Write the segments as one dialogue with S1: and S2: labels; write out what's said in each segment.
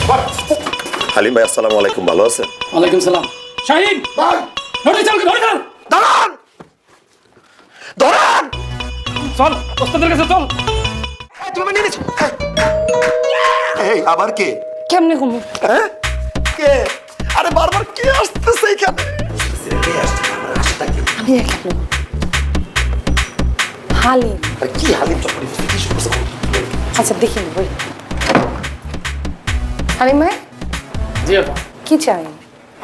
S1: হালিম ভাই আসসালামু আলাইকুম, ভালো আছেন?
S2: ওয়ালাইকুম সালাম। শাহিন ভাই ধরে চল, ধরে চল,
S1: দাঁড়ান দাঁড়ান,
S2: চল ওস্তাদের কাছে চল।
S1: তুমি নিয়ে নিছো। এই আবার কে?
S3: কেমনে ঘুমু?
S1: হ্যাঁ কে? আরে বারবার কে আসতেছে এখানে?
S3: আমি দেখলাম হালিম।
S1: আরে কি হালিম চক্করি কি শুরু করছে?
S3: আচ্ছা দেখি বই। হালিম ভাই
S2: জি আপা।
S3: কি চাই?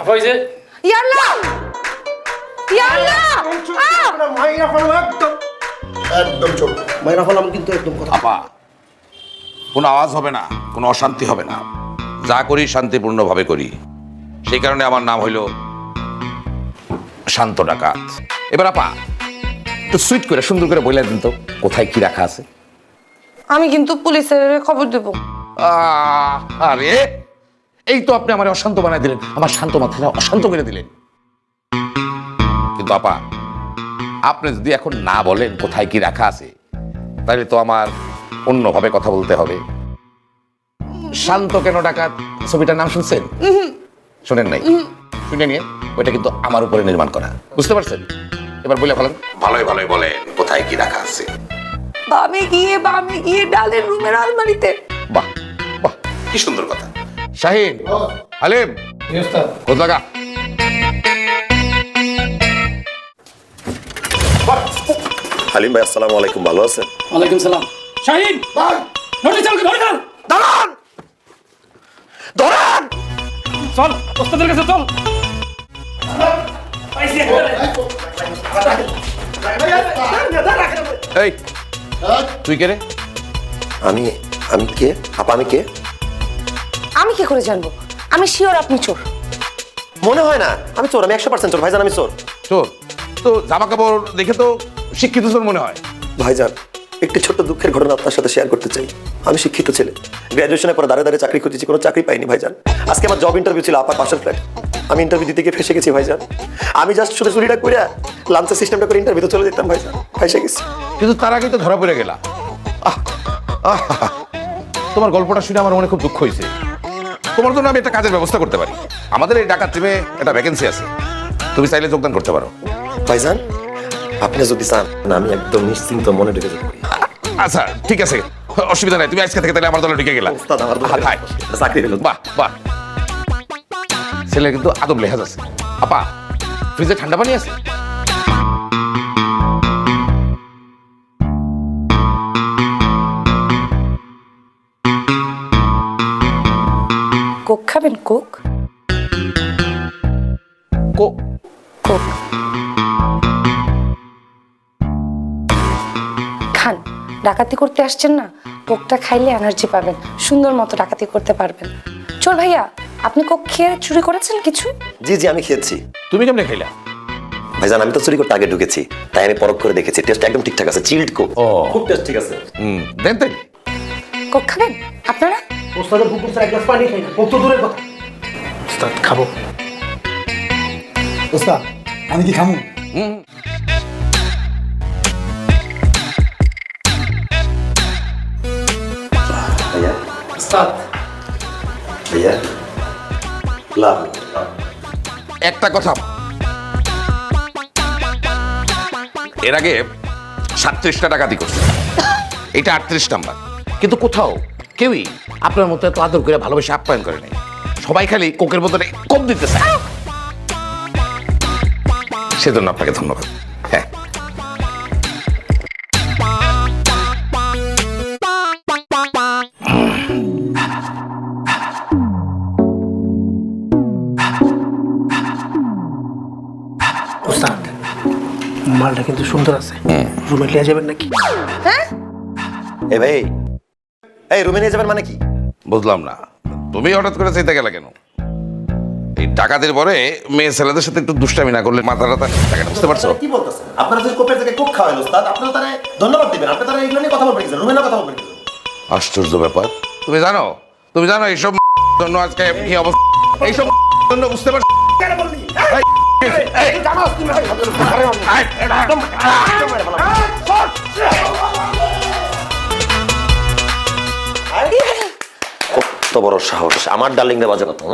S2: আপা ওই যে
S3: ইয়াল্লাহ ইয়াল্লাহ
S4: মাইরা ফেলাম একদম চোখ মাইরা ফেলাম কিন্তু একদম কথা।
S5: আপা কোনো আওয়াজ হবে না, কোনো অশান্তি হবে না, যা করি শান্তিপূর্ণভাবে করি। সেই কারণে আমার নাম হইল শান্ত ডাকাত। এবার আপা একটু সুইট করে সুন্দর করে বলে দিন তো কোথায় কি রাখা আছে।
S3: আমি কিন্তু পুলিশের খবর দেব।
S5: আরে এই তো আপনি আমার অশান্ত বানাই দিলেন, আমার শান্ত মাথাটা অশান্ত করে দিলেন। কিন্তু আপা আপনি যদি এখন না বলেন কোথায় কি রাখা আছে, তাহলে তো আমার অন্যভাবে কথা বলতে হবে। শান্ত কেন ডাকাত ছবিটার নাম শুনছেন? শোনেন নাই? শুনে নিয়ে ওইটা কিন্তু আমার উপরে নির্মাণ করা, বুঝতে পারছেন? এবার বলে ফেলেন, ভালোই ভালোই বলেন কোথায় কি রাখা আছে।
S3: বামে গিয়ে ডালের রুমের আলমারিতে।
S5: বাহ বাহ, কি সুন্দর কথা। শাহিন, হালিম, কোথা লাগা?
S1: হালিম ভাই আসসালামু আলাইকুম, ভালো আছেন?
S2: ওয়ালাইকুম সালাম। শাহিন ভাই ধরে চল, ধরে চল,
S1: দাঁড়ান দাঁড়ান,
S2: চল ওস্তাদের কাছে চল।
S5: এই তুই কে রে?
S1: আমি আমি কে? আপা আমি কে?
S3: আমি কি করে জানবো? আমি শিওর আপনি চোর।
S1: মনে হয় না আমি চোর, আমি 100% চোর ভাইজান, আমি চোর।
S5: চোর তো জামা কাপড় দেখে তো শিক্ষিত চোর মনে হয়।
S1: ভাইজান একটি ছোট্ট দুঃখের ঘটনা আপনার সাথে শেয়ার করতে চাই। আমি শিক্ষিত ছেলে, গ্র্যাজুয়েশনের পর দাঁড়িয়ে দাঁড়িয়ে চাকরি খুঁজেছি, কোনো চাকরি পাইনি ভাইজান। আজকে আমার জব ইন্টারভিউ ছিল আপার পাশের ফ্ল্যাট, আমি ইন্টারভিউ দিতে গিয়ে ফেসে গেছি ভাইজান। আমি জাস্ট শুধু চুরিটা করে লাঞ্চের সিস্টেমটা করে ইন্টারভিউতে চলে যেতাম ভাইজান, ফেসে গেছি।
S5: কিন্তু তার আগেই তো ধরা পড়ে গেলা। তোমার গল্পটা শুনে আমার মনে খুব দুঃখ হয়েছে। তোমার জন্য আমি একটা কাজের ব্যবস্থা করতে পারি। আমাদের এই ডাকাত টিমে একটা ভ্যাকেন্সি আছে, তুমি চাইলে যোগদান করতে পারো।
S1: ভাইজান আপনি যদি চান আমি একদম নিশ্চিন্ত মনে ঢুকে যেতে পারি।
S5: আচ্ছা ঠিক আছে, অসুবিধা নাই, তুমি আজকে থেকে তাহলে আমার দলে ঢুকে গেলা।
S1: ওস্তাদ আমার
S5: হাই,
S1: চাকরি হলো।
S5: বাহ বাহ, ছেলে কিন্তু আদব লেহাজ আছে। আপা ফ্রিজে ঠান্ডা পানি আছে?
S3: কোক খাবেন? Coke
S5: Coke?
S3: কোক খান। ডাকাতি করতে আসছেন না, কোকটা খাইলে এনার্জি পাবেন, সুন্দর মতো ডাকাতি করতে পারবেন। চোর ভাইয়া আপনি কোক খেয়ে চুরি করেছেন কিছু?
S1: জি জি আমি খেয়েছি।
S5: তুমি কেমনে খাইলা?
S1: ভাইজান আমি তো চুরি করতে আগে ঢুকেছি, তাই আমি পরখ করে দেখেছি, টেস্ট একদম ঠিকঠাক আছে। চিল্ড কোক,
S5: ও
S1: খুব টেস্ট ঠিক আছে।
S5: দেন তাই।
S3: কোক খাবেন আপনারা?
S4: ওস্তাদের পুকুর এক গ্লাস পানি খাই না, কোক তো দূরের কথা। ওস্তাদ খাবো।
S6: ওস্তাদ আমি কি খামু?
S1: ভাইয়া
S2: ওস্তাদ
S1: ভাইয়া লাভ
S5: একটা কথা, এর আগে 37টা ডাকাতি করছে, এটা 38 নাম্বার। কিন্তু কোথাও কেউই আপনার মতো এত আদর করে ভালোবেসে আপ্যায়ন করে নাই। সবাই খালি কোকের বদলে কম দিতেছে। সেজন্য আপনাকে ধন্যবাদ। হ্যাঁ
S4: ওস্তাদ মালটা কিন্তু সুন্দর আছে, রুমে লিয়ে যাবেন নাকি?
S3: হ্যাঁ
S1: এ ভাই, এই রুমে নিয়ে যাবেন মানে কি?
S5: বুঝলাম না, তুমি হঠাৎ করে চাইতে গেলে কেন? এই ডাকাতির পরে মেয়ে ছেলেদের সাথে একটু দুষ্টামি না করলে মাথা টাথা থাকে না, বুঝতে পারছো?
S1: কি বলতেছেন? আপনারা যদি কোপের জায়গায় কোক খাওয়াইল ওস্তাদ, আপনারা তারে ধন্যবাদ দিবেন। আপনি তারা এগুলো নিয়ে কথা বলবেন কি? রুমে না কথা বলবেন কি?
S5: আশ্চর্য ব্যাপার। তুমি জানো এইসব জন্য আজকে কি অবস্থা, এইসব জন্য বুঝতে পারছো?
S1: কেন বললি? কত বড় সাহস আমার ডার্লিং রে বাজে না তো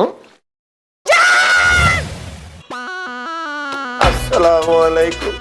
S1: আসসালামু আলাইকুম